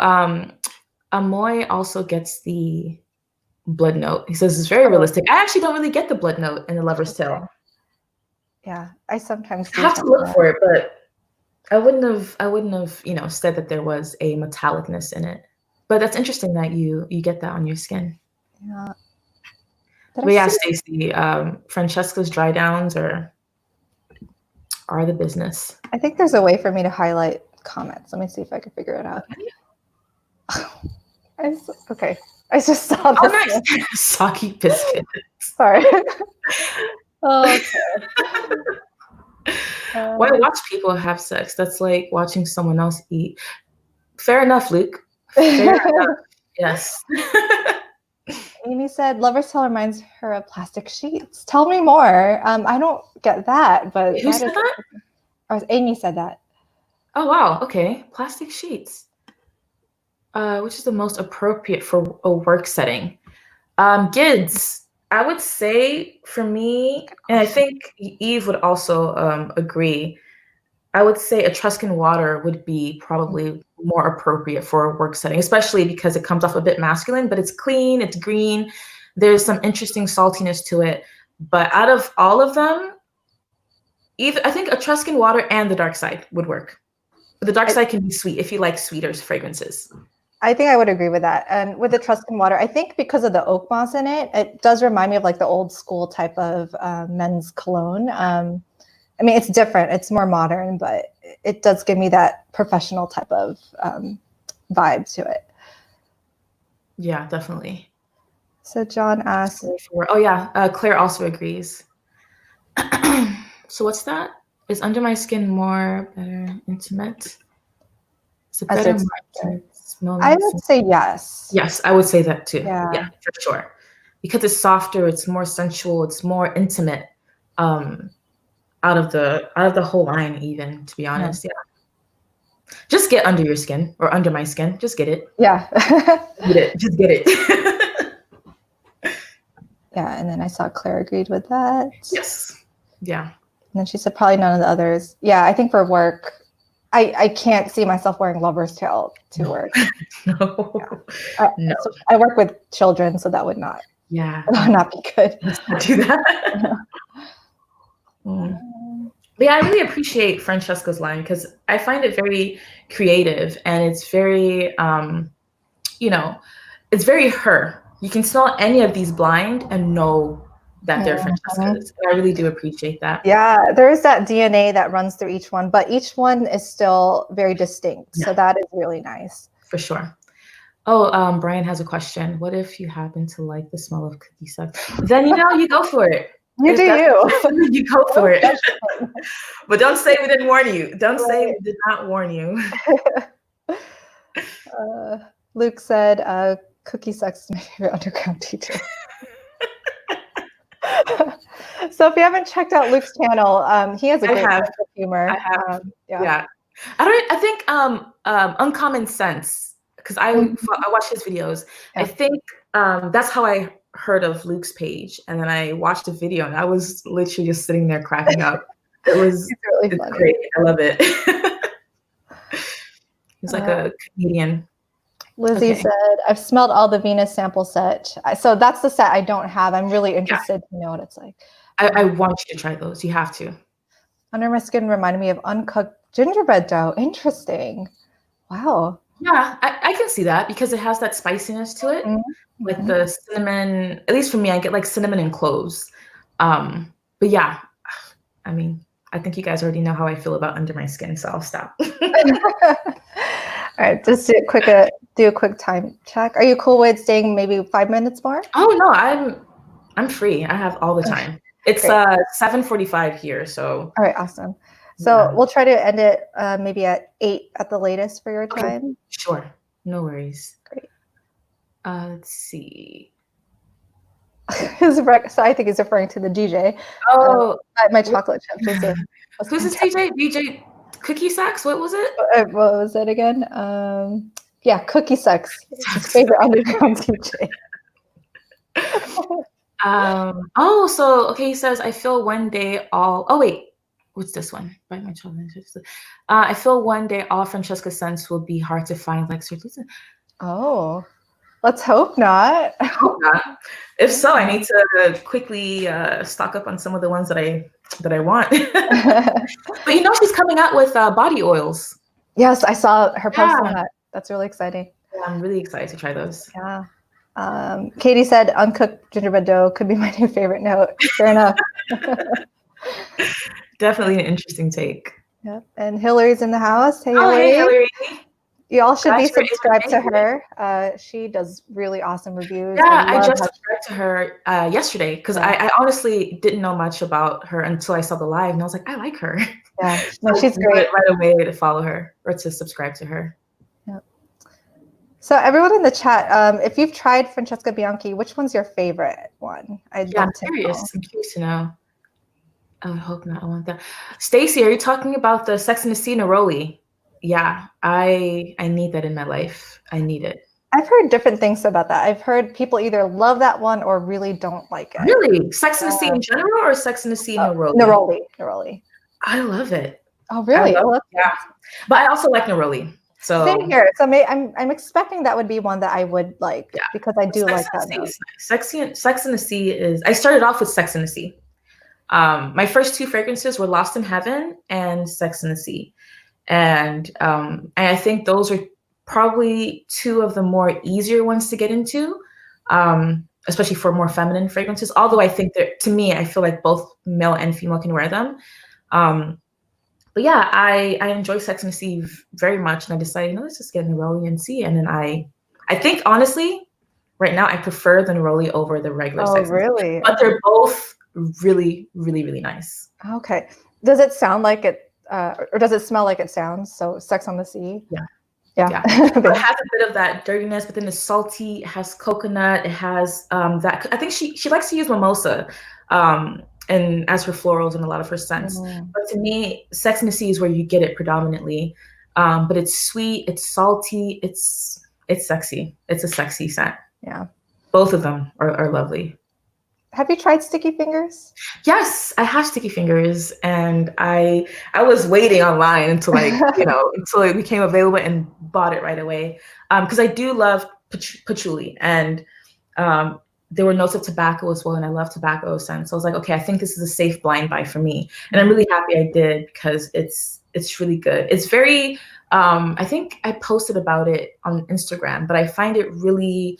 Amoy also gets the blood note. He says it's very realistic. I actually don't really get the blood note in the Lover's Tale. Yeah, I sometimes have to look for it, but I wouldn't have, said that there was a metallicness in it. But that's interesting that you get that on your skin. Yeah. But yeah, Stacey, Francesca's dry downs are the business. I think there's a way for me to highlight comments. Let me see if I can figure it out. Okay. I just saw this. Oh, nice. Soggy biscuit. Sorry. Okay. Why watch people have sex? That's like watching someone else eat. Fair enough, Luke. Fair enough. Yes. Amy said, lovers tell reminds her of plastic sheets. Tell me more. I don't get that, but who said that? Amy said that. Oh, wow. Okay. Plastic sheets. Which is the most appropriate for a work setting? Gids. I would say for me, and I think Eve would also agree, I would say Etruscan water would be probably more appropriate for a work setting, especially because it comes off a bit masculine, but it's clean, it's green. There's some interesting saltiness to it. But out of all of them, I think Etruscan water and the dark side would work. But the dark side can be sweet if you like sweeter fragrances. I think I would agree with that. And with the Etruscan water, I think because of the oak moss in it, it does remind me of like the old school type of men's cologne. I mean, it's different. It's more modern, but it does give me that professional type of vibe to it. Yeah, definitely. So John asked. Oh yeah, Claire also agrees. So what's that? Is under my skin more better, intimate? Is it better, more intimate? I would say yes. Yes, I would say that too. Yeah, for sure. Because it's softer, it's more sensual, it's more intimate. Out of the whole line, even, to be honest. Yeah. Just get under your skin or under my skin. Just get it. Yeah. Get it. Just get it. Yeah, and then I saw Claire agreed with that. Yes. Yeah. And then she said probably none of the others. Yeah, I think for work, I can't see myself wearing lover's tail to work. No. Yeah. No. So I work with children, so that would not. Yeah. That would not be good. Let's not do that. But yeah, I really appreciate Francesca's line because I find it very creative and it's very, it's very her. You can smell any of these blind and know that they're Francesca's. I really do appreciate that. Yeah, there is that DNA that runs through each one, but each one is still very distinct. Yeah. So that is really nice. For sure. Oh, Brian has a question. What if you happen to like the smell of cookie suck? Then, you go for it. You You go for it. But don't say we didn't warn you. Don't say we did not warn you. Luke said, cookie sucks is my favorite underground teacher. So if you haven't checked out Luke's channel, he has a great sense of humor. I have. Yeah. I think Uncommon Sense, because I watch his videos. Yeah. I think that's how I heard of Luke's page, and then I watched a video and I was literally just sitting there cracking up. It's funny. Great. I love it. He's like a comedian. Lizzie said, I've smelled all the Venus sample set. So that's the set I don't have. I'm really interested to know what it's like. I want you to try those. You have to. Under my skin reminded me of uncooked gingerbread dough. Interesting. Wow. Yeah, I can see that because it has that spiciness to it. With the cinnamon, at least for me, I get like cinnamon and cloves. But yeah, I mean, I think you guys already know how I feel about under my skin, so I'll stop. All right, just do a quick time check. Are you cool with staying maybe 5 minutes more? Oh no, I'm free. I have all the time. It's 7:45 here, so. All right, awesome. So we'll try to end it maybe at 8 at the latest for your time. Okay. Sure, no worries. Great. Let's see. So I think he's referring to the DJ. Oh, my chocolate chip. Who's this DJ? DJ Cookie Sacks? What was it? What was it again? Yeah, Cookie Sacks. His favorite underground DJ. He says, I feel one day all. Oh wait, what's this one? I feel one day all Francesca scents will be hard to find, like Sir Lucy. Oh. Let's hope not. I hope not. If so, I need to quickly stock up on some of the ones that I want. But she's coming out with body oils. Yes, I saw her post on that. That's really exciting. I'm really excited to try those. Yeah. Katie said uncooked gingerbread dough could be my new favorite note. Fair enough. Definitely an interesting take. Yep. And Hillary's in the house. Hey, Oh, Hillary. hey, Hillary. You all should Glad be you were able to subscribed to make her. She does really awesome reviews. Yeah, I love just how subscribed to her yesterday because Yeah. I honestly didn't know much about her until I saw the live, and I was like, I like her. Yeah, So no, I she's knew great. it right away to follow her or to subscribe to her. Yep. So everyone in the chat, if you've tried Francesca Bianchi, which one's your favorite one? I'm curious. I'm curious to know. I would hope not. I want that. Stacy, are you talking about the Sex and the City neroli? Yeah, I need that in my life. I need it. I've heard different things about that. I've heard people either love that one or really don't like it. Really? Sex and the City in general or Sex and the City neroli? Neroli. I love it. Oh, really? Yeah. But I also like neroli. So same here. So I'm expecting that would be one that I would like because I do like that. Nice. Sex and the Sea is. I started off with Sex and the Sea. My first two fragrances were Lost in Heaven and Sex and the Sea, and I think those are probably two of the more easier ones to get into, especially for more feminine fragrances. Although I think that, to me, I feel like both male and female can wear them. But yeah, I enjoy Sex and the Sea very much, and I decided, let's just get neroli and see. And then I think honestly, right now I prefer the neroli over the regular Sex and the Sea. But they're both really, really, really nice. Okay. Does it sound like it, or does it smell like it sounds? So Sex on the Sea. Yeah. It has a bit of that dirtiness, but then it's salty. It has coconut. It has that. I think she likes to use mimosa. And as her florals and a lot of her scents. But to me, Sex and the Sea is where you get it predominantly. But it's sweet, it's salty, it's sexy. It's a sexy scent. Yeah. Both of them are lovely. Have you tried Sticky Fingers? Yes, I have Sticky Fingers, and I was waiting online until until it became available and bought it right away. Because I do love patchouli, and there were notes of tobacco as well, and I love tobacco scents. So I was like, okay, I think this is a safe blind buy for me, and I'm really happy I did because it's really good. It's very, I think I posted about it on Instagram, but I find it really,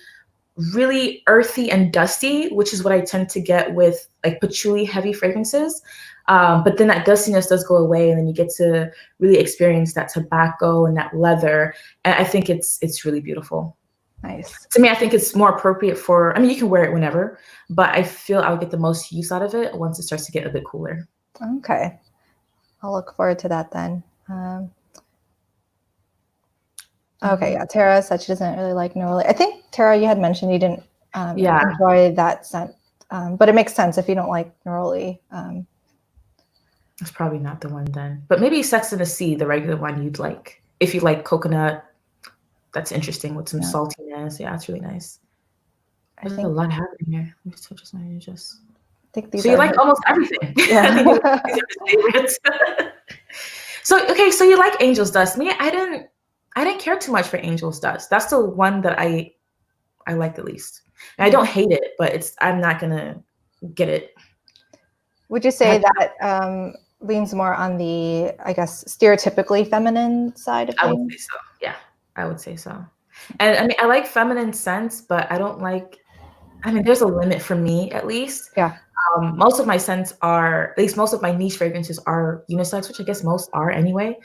really earthy and dusty, which is what I tend to get with like patchouli heavy fragrances. But then that dustiness does go away, and then you get to really experience that tobacco and that leather, and I think it's really beautiful. Nice. To me, I think it's more appropriate for, you can wear it whenever, but I feel I'll get the most use out of it once it starts to get a bit cooler. Okay. I'll look forward to that then. Okay, yeah. Tara said she doesn't really like neroli. I think, Tara, you had mentioned you didn't enjoy that scent, but it makes sense if you don't like neroli. That's probably not the one then. But maybe Sex and the Sea, the regular one you'd like. If you like coconut, that's interesting with some saltiness. Yeah, it's really nice. There's a lot happening here. I think these so you like almost everything. Yeah. I think these are my favorites. So you like Angel's Dust. Me, I didn't care too much for Angel's Dust. That's the one that I like the least. And I don't hate it, but I'm not gonna get it. Would you say that leans more on the, I guess, stereotypically feminine side of things? I would say so. Yeah, I would say so. And I like feminine scents, but I don't like. There's a limit for me, at least. Yeah. Most of my scents are, at least most of my niche fragrances are unisex, which I guess most are anyway.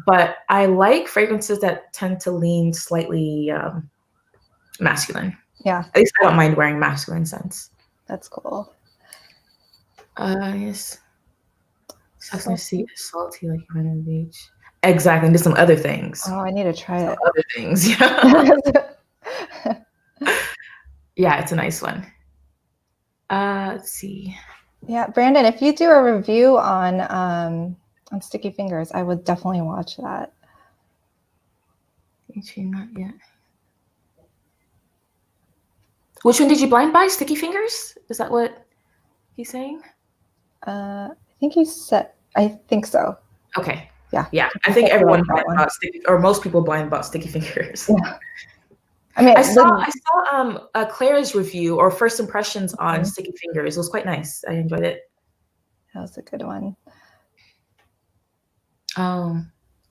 But I like fragrances that tend to lean slightly masculine. Yeah. At least I don't mind wearing masculine scents. That's cool. Yes. Sex and the Sea is salty like you're on the beach. Exactly. And there's some other things. Oh, I need to try it. Other things. Yeah. Yeah, it's a nice one. Let's see. Yeah, Brandon, if you do a review on Sticky Fingers, I would definitely watch that. Not yet. Which one did you blind buy? Sticky Fingers? Is that what he's saying? I think he said. I think so. Okay. Yeah. I think everyone blind bought Sticky, or most people blind bought Sticky Fingers. Yeah. I saw Claire's review or first impressions on Sticky Fingers. It was quite nice. I enjoyed it. That was a good one.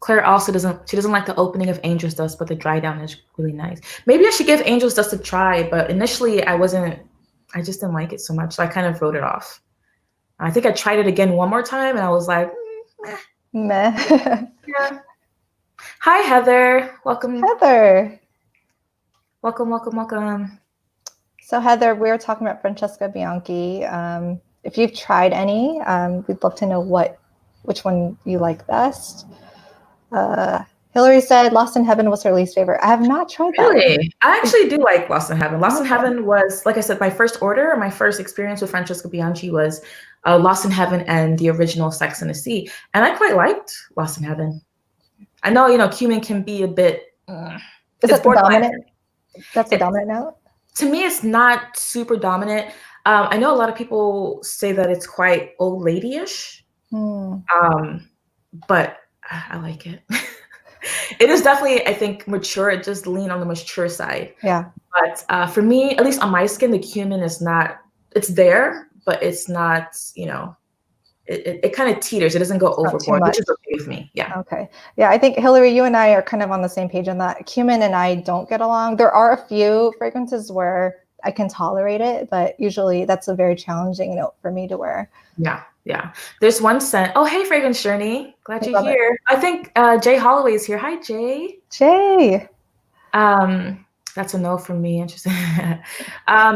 Claire also doesn't like the opening of Angel's Dust, but the dry down is really nice. Maybe I should give Angel's Dust a try, but initially I just didn't like it so much, so I kind of wrote it off. I think I tried it again one more time, and I was like, meh. Yeah. Hi, Heather. Welcome. Heather. Welcome. So Heather, we were talking about Francesca Bianchi. If you've tried any, we'd love to know which one you like best. Hillary said Lost in Heaven was her least favorite. I have not tried that. Really? I actually do like Lost in Heaven. Lost in Heaven was, like I said, my first experience with Francesca Bianchi was Lost in Heaven and the original Sex and the Sea. And I quite liked Lost in Heaven. I know, cumin can be a bit... Is that the dominant? That's the dominant note? To me, it's not super dominant. I know a lot of people say that it's quite old lady-ish. But I like it. It is definitely, I think, mature. It just lean on the mature side. Yeah. But for me, at least on my skin, the cumin is not, it's there, but it's not, it kind of teeters. It doesn't go overboard, which is okay with me. Yeah. Okay. Yeah, I think, Hillary, you and I are kind of on the same page on that. Cumin and I don't get along. There are a few fragrances where I can tolerate it, but usually that's a very challenging note for me to wear. Yeah. There's one scent. Oh, hey, Fragrance Journey. Glad you're here. I think Jay Holloway's here. Hi, Jay. Jay. That's a no from me. Interesting.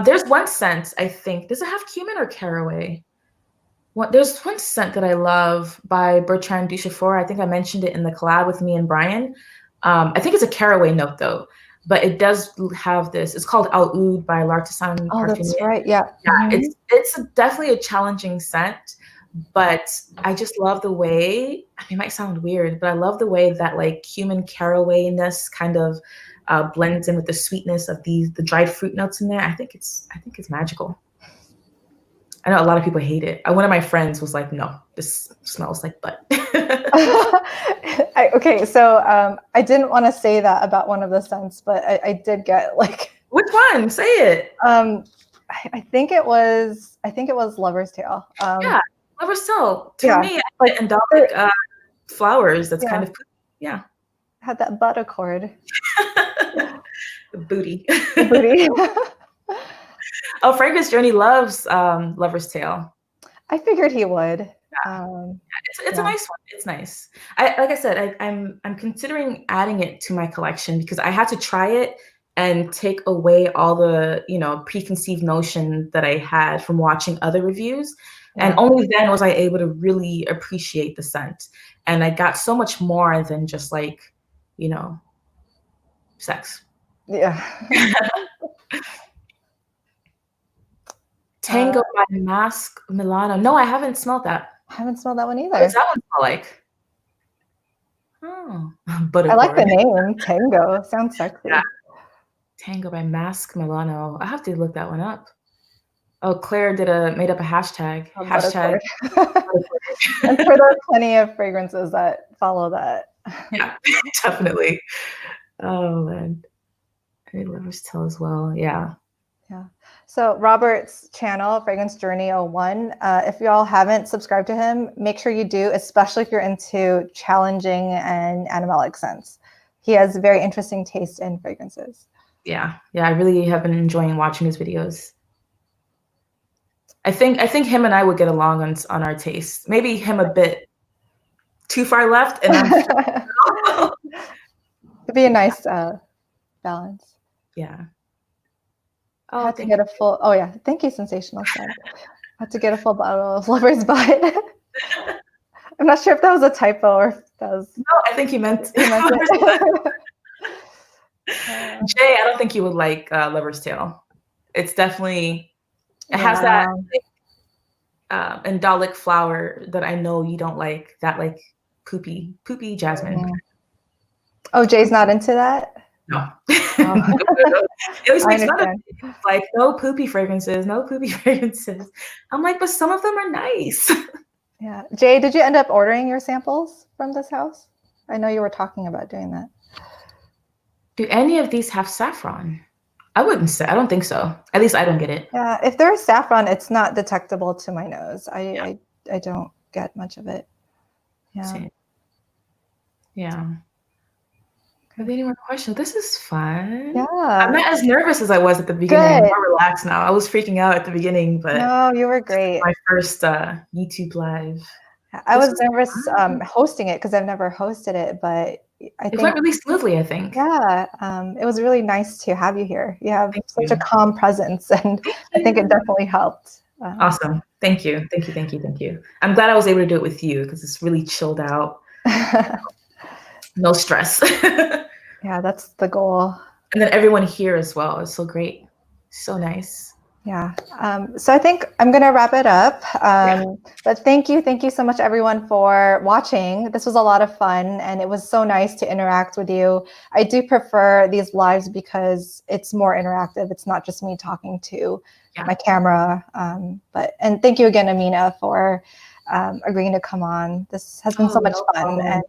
There's one scent, I think. Does it have cumin or caraway? There's one scent that I love by Bertrand Duchefort. I think I mentioned it in the collab with me and Brian. I think it's a caraway note, though. But it does have this. It's called Al Oud by L'Artisan Oh, Parfumé. that's right. Yeah. It's definitely a challenging scent. But I just love the way, it might sound weird, but I love the way that like cumin carawayness kind of blends in with the sweetness of the dried fruit notes in there. I think it's magical. I know a lot of people hate it. One of my friends was like, no, this smells like butt. Okay, so I didn't want to say that about one of the scents, but I did get like. Which one? Say it. I think it was Lover's Tale. Yeah. Lover's Tale. To me, like endolic flowers. That's kind of had that butt accord. The booty. The booty. Oh, Fragrance Journey loves Lover's Tale. I figured he would. It's a nice one. It's nice. Like I said, I'm considering adding it to my collection because I had to try it and take away all the preconceived notion that I had from watching other reviews. And only then was I able to really appreciate the scent. And I got so much more than just like, sex. Yeah. Tango by Mask Milano. No, I haven't smelled that. I haven't smelled that one either. What does that one smell like? Oh, but I like the name Tango. Sounds sexy. Yeah. Tango by Mask Milano. I have to look that one up. Oh, Claire made up a hashtag. Hashtag. I'm sure there are plenty of fragrances that follow that. Yeah, definitely. Oh man, I Lover's Tale as well. Yeah. So Robert's channel, Fragrance Journey 01, if y'all haven't subscribed to him, make sure you do, especially if you're into challenging and animalic scents. He has very interesting taste in fragrances. Yeah, I really have been enjoying watching his videos. I think him and I would get along on our tastes. Maybe him a bit too far left, and it'd be a nice balance. Yeah. I had to get a full. Oh yeah, thank you, Sensational Sun. I had to get a full bottle of Lover's Butt. I'm not sure if that was a typo or if that was. No, I think he meant it. Jay, I don't think you would like Lover's Tale. It's definitely has that endolic flower that I know you don't like. That like poopy jasmine. Oh, Jay's not into that. No. It always makes fun of me. Like, no poopy fragrances. I'm like, but some of them are nice. Yeah. Jay, did you end up ordering your samples from this house? I know you were talking about doing that. Do any of these have saffron? I wouldn't say. I don't think so. At least I don't get it. Yeah. If there's saffron, it's not detectable to my nose. I don't get much of it. Yeah. Same. Yeah. Are there any more questions? This is fun. Yeah. I'm not as nervous as I was at the beginning. I'm Good. more relaxed now. I was freaking out at the beginning, but No, you were great. my first YouTube live. I This was was nervous fun. hosting it because I've never hosted it, but I It think, went really smoothly, I think. yeah, it was really nice to have you here. You have Thank such you. a calm presence, and I think it definitely helped. Awesome. Thank you. Thank you. Thank you. Thank you. I'm glad I was able to do it with you because it's really chilled out. No stress. Yeah, that's the goal. And then everyone here as well. It's so great. So nice. Yeah. So I think I'm going to wrap it up. But thank you so much, everyone, for watching. This was a lot of fun, and it was so nice to interact with you. I do prefer these lives because it's more interactive. It's not just me talking to my camera. And thank you again, Amina, for agreeing to come on. This has been so much fun, and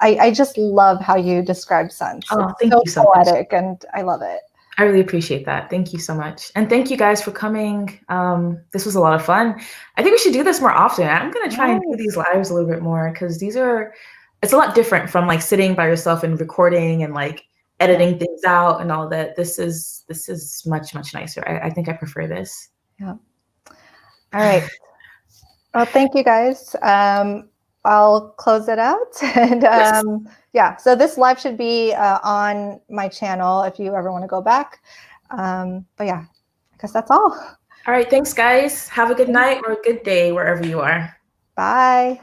I just love how you describe scents. Oh, it's thank you so poetic, and I love it. I really appreciate that. Thank you so much. And thank you guys for coming. This was a lot of fun. I think we should do this more often. I'm going to try and do these lives a little bit more because it's a lot different from like sitting by yourself and recording and like editing things out and all that. This is much, much nicer. I think I prefer this. Yeah. All right. Well, thank you guys. I'll close it out. And yeah, so this live should be on my channel if you ever want to go back. But yeah, I guess that's all. All right. Thanks, guys. Have a good night or a good day wherever you are. Bye.